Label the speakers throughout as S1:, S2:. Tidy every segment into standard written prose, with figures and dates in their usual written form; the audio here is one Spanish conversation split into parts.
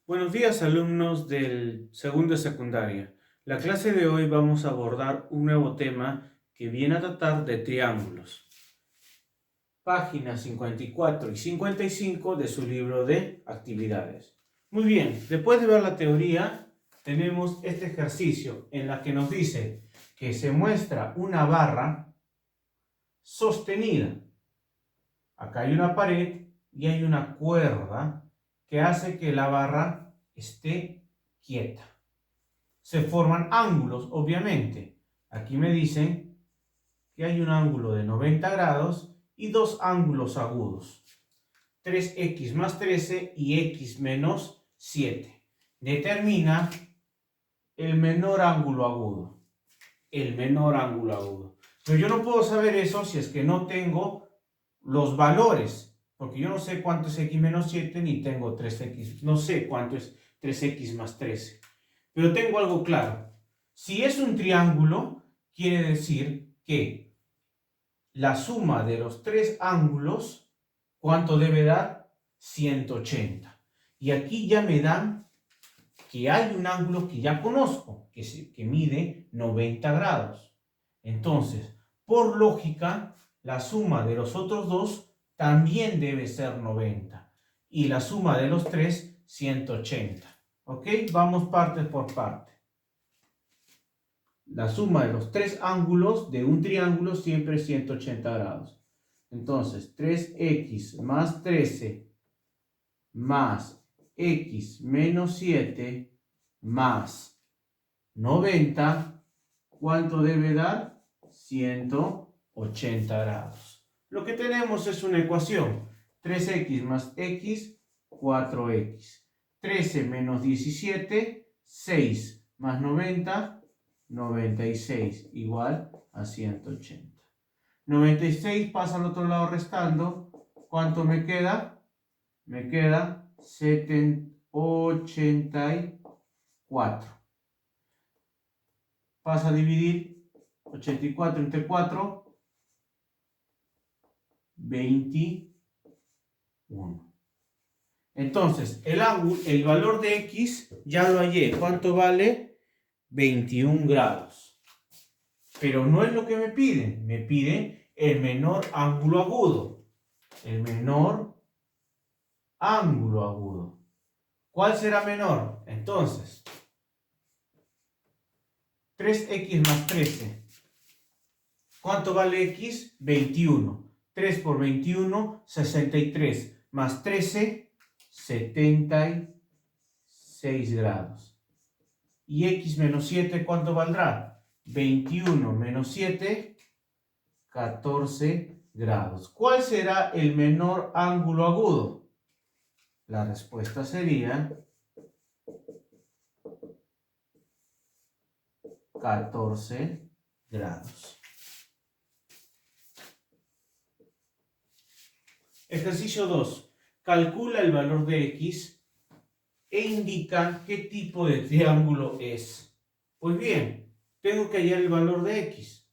S1: Buenos días, alumnos del segundo de secundaria. La clase de hoy vamos a abordar un nuevo tema que viene a tratar de triángulos. Páginas 54 y 55 de su libro de actividades. Muy bien, después de ver la teoría, tenemos este ejercicio en la que nos dice que se muestra una barra sostenida. Acá hay una pared y hay una cuerda que hace que la barra esté quieta. Se forman ángulos, obviamente. Aquí me dicen que hay un ángulo de 90 grados y dos ángulos agudos. 3x más 13 y x menos 7. Determina el menor ángulo agudo. El menor ángulo agudo. Pero yo no puedo saber eso si es que no tengo los valores, porque yo no sé cuánto es x menos 7 ni tengo 3x, no sé cuánto es 3x más 13. Pero tengo algo claro. Si es un triángulo, quiere decir que la suma de los tres ángulos, ¿cuánto debe dar? 180. Y aquí ya me dan que hay un ángulo que ya conozco, que mide 90 grados. Entonces, por lógica, la suma de los otros dos también debe ser 90. Y la suma de los tres, 180. ¿Ok? Vamos parte por parte. La suma de los tres ángulos de un triángulo siempre es 180 grados. Entonces, 3x más 13 más x menos 7 más 90, ¿cuánto debe dar? 180 grados. Lo que tenemos es una ecuación. 3x más x, 4x. 13 menos 17, 6 más 90, 96, igual a 180. 96 pasa al otro lado restando. ¿Cuánto me queda? Me queda 84. Pasa a dividir 84 entre 4, 21. Entonces, el valor de x ya lo hallé. ¿Cuánto vale? 21 grados. Pero no es lo que me piden. Me piden el menor ángulo agudo. El menor ángulo agudo. ¿Cuál será menor? Entonces, 3x más 13. ¿Cuánto vale x? 21. 3 por 21, 63. Más 13, 76 grados. Y x menos 7, ¿cuánto valdrá? 21 menos 7, 14 grados. ¿Cuál será el menor ángulo agudo? La respuesta sería 14 grados. Ejercicio 2. Calcula el valor de x e indica qué tipo de triángulo es. Pues bien, tengo que hallar el valor de x.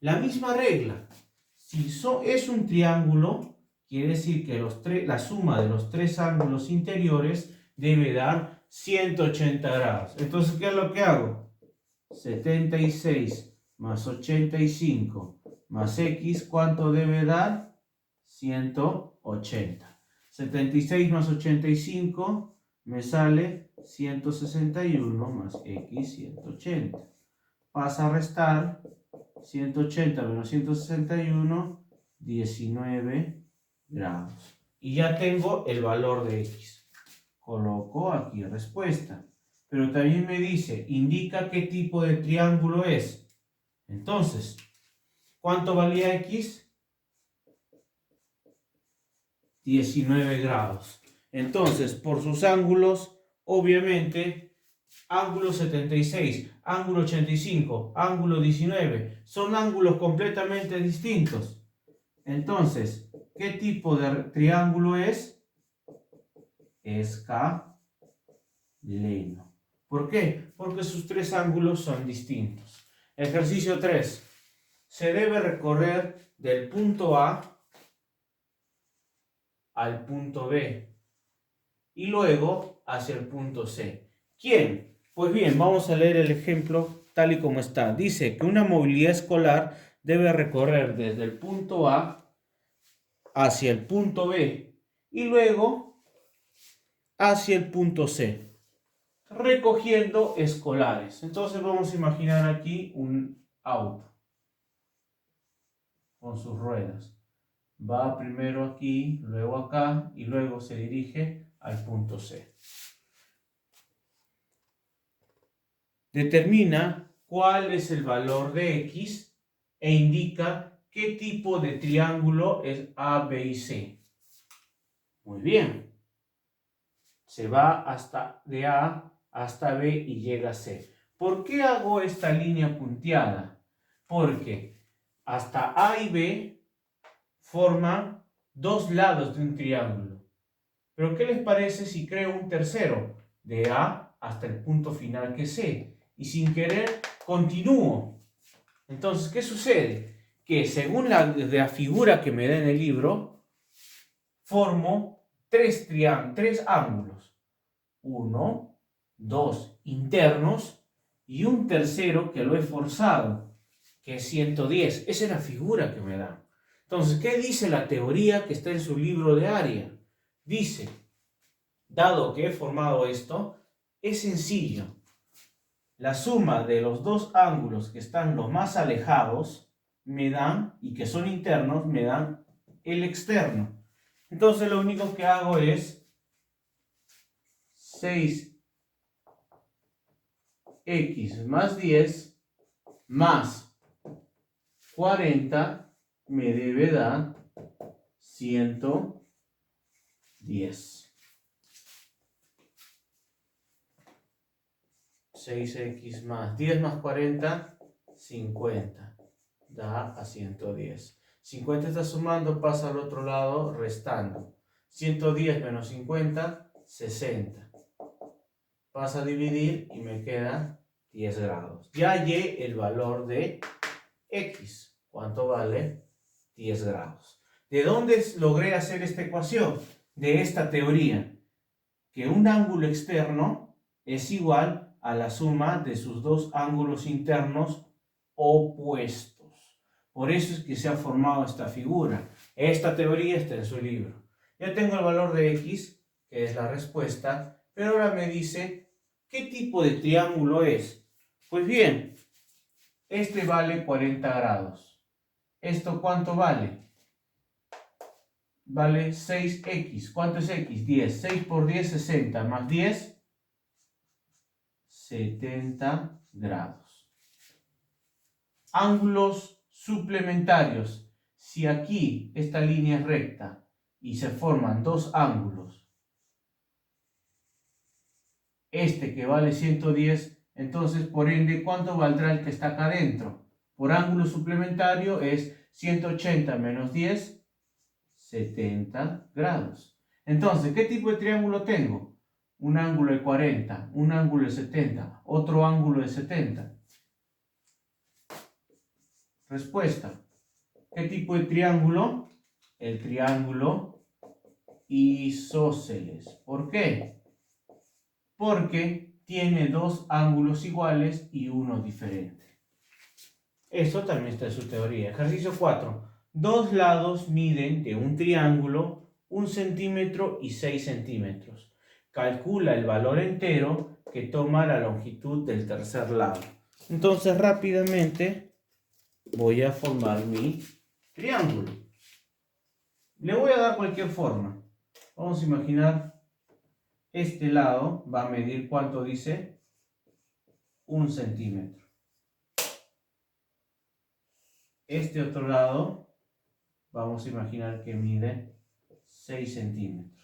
S1: La misma regla. Si es un triángulo, quiere decir que la suma de los tres ángulos interiores debe dar 180 grados. Entonces, ¿qué es lo que hago? 76 más 85 más x, ¿cuánto debe dar? 180. 76 más 85 me sale 161 más x 180. Pasa a restar 180 menos 161, 19 grados. Y ya tengo el valor de x. Coloco aquí respuesta. Pero también me dice, indica qué tipo de triángulo es. Entonces, ¿cuánto valía x? 19 grados. Entonces, por sus ángulos, obviamente, ángulo 76, ángulo 85, ángulo 19, son ángulos completamente distintos. Entonces, ¿qué tipo de triángulo es? Escaleno. ¿Por qué? Porque sus tres ángulos son distintos. Ejercicio 3. Se debe recorrer del punto A al punto B y luego hacia el punto C. ¿Quién? Pues bien, vamos a leer el ejemplo tal y como está. Dice que una movilidad escolar debe recorrer desde el punto A hacia el punto B y luego hacia el punto C, recogiendo escolares. Entonces vamos a imaginar aquí un auto con sus ruedas. Va primero aquí, luego acá y luego se dirige al punto C. Determina cuál es el valor de X e indica qué tipo de triángulo es A, B y C. Muy bien. Se va de A hasta B y llega a C. ¿Por qué hago esta línea punteada? Porque hasta A y B forman dos lados de un triángulo. Pero ¿qué les parece si creo un tercero? De A hasta el punto final que es C. Y sin querer continúo. Entonces, ¿qué sucede? Que según la figura que me da en el libro, formo tres ángulos. 1, 2 internos y un tercero que lo he forzado, que es 110. Esa es la figura que me da. Entonces, ¿qué dice la teoría que está en su libro de área? Dice, dado que he formado esto, es sencillo. La suma de los dos ángulos que están los más alejados me dan, y que son internos, me dan el externo. Entonces lo único que hago es 6x más 10 más 40 me debe dar 110. 6x más 10 más 40, 50. Da a 110. 50 está sumando, pasa al otro lado restando. 110 menos 50, 60. Pasa a dividir y me queda 10 grados. Ya hallé el valor de X. ¿Cuánto vale? 10 grados. ¿De dónde logré hacer esta ecuación? De esta teoría. Que un ángulo externo es igual a la suma de sus dos ángulos internos opuestos. Por eso es que se ha formado esta figura. Esta teoría está en su libro. Ya tengo el valor de X, que es la respuesta, pero ahora me dice, ¿qué tipo de triángulo es? Pues bien, este vale 40 grados. ¿Esto cuánto vale? Vale 6x. ¿Cuánto es x? 10. 6 por 10, 60. Más 10, 70 grados. Ángulos suplementarios. Si aquí esta línea es recta y se forman dos ángulos, este que vale 110, entonces por ende, ¿cuánto valdrá el que está acá adentro? Por ángulo suplementario es 180 menos 10, 70 grados. Entonces, ¿qué tipo de triángulo tengo? Un ángulo de 40, un ángulo de 70, otro ángulo de 70. Respuesta. ¿Qué tipo de triángulo? El triángulo isósceles. ¿Por qué? Porque tiene dos ángulos iguales y uno diferente. Eso también está en su teoría. Ejercicio 4. Dos lados miden de un triángulo 1 centímetro y 6 centímetros. Calcula el valor entero que toma la longitud del tercer lado. Entonces rápidamente voy a formar mi triángulo. Le voy a dar cualquier forma. Vamos a imaginar este lado va a medir, ¿cuánto dice? 1 centímetro. Este otro lado vamos a imaginar que mide 6 centímetros.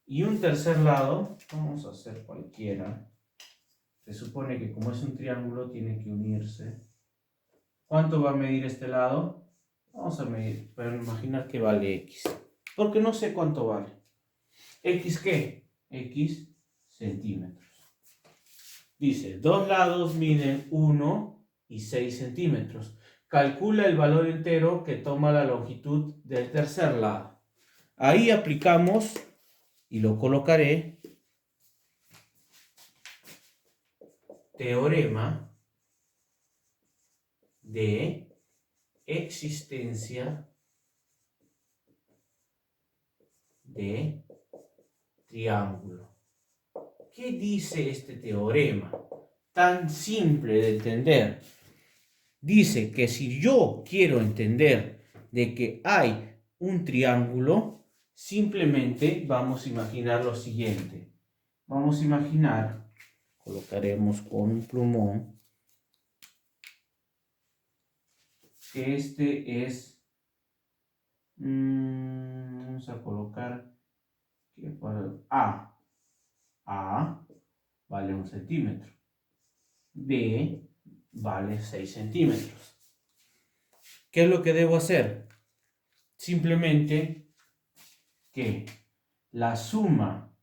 S1: Y un tercer lado, vamos a hacer cualquiera. Se supone que como es un triángulo tiene que unirse. ¿Cuánto va a medir este lado? Vamos a medir, pero imaginar que vale X. Porque no sé cuánto vale. ¿X qué? X centímetros. Dice, dos lados miden 1 y 6 centímetros. Calcula el valor entero que toma la longitud del tercer lado. Ahí aplicamos y lo colocaré teorema de existencia de triángulo. ¿Qué dice este teorema? Tan simple de entender. Dice que si yo quiero entender de que hay un triángulo, simplemente vamos a imaginar lo siguiente. Vamos a imaginar, colocaremos con un plumón, que este es, vamos a colocar que para A vale 1 centímetro, B vale 6 centímetros. ¿Qué es lo que debo hacer? Simplemente que la suma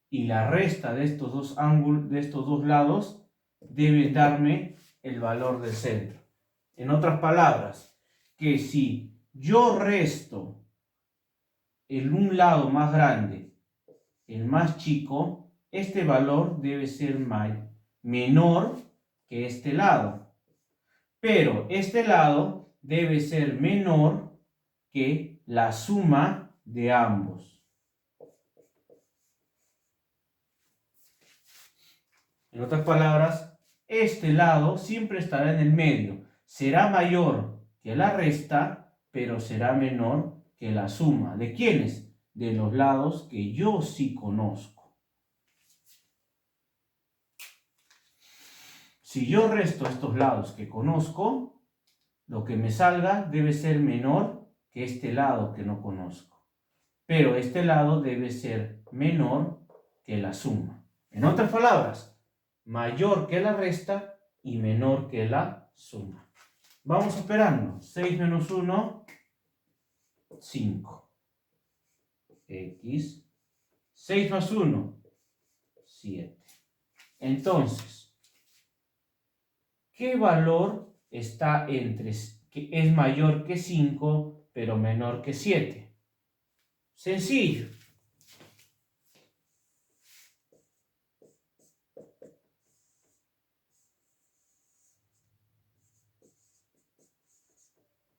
S1: y la resta de estos dos ángulos, de estos dos lados, debe darme el valor del centro. En otras palabras, que si yo resto el un lado más grande, el más chico, este valor debe ser menor que este lado. Pero este lado debe ser menor que la suma de ambos. En otras palabras, este lado siempre estará en el medio. Será mayor que la resta, pero será menor que la suma. ¿De quiénes? De los lados que yo sí conozco. Si yo resto estos lados que conozco, lo que me salga debe ser menor que este lado que no conozco. Pero este lado debe ser menor que la suma. En otras palabras, mayor que la resta y menor que la suma. Vamos operando. 6 menos 1, 5. X. 6 más 1, 7. Entonces, ¿qué valor está entre, que es mayor que 5, pero menor que 7? Sencillo.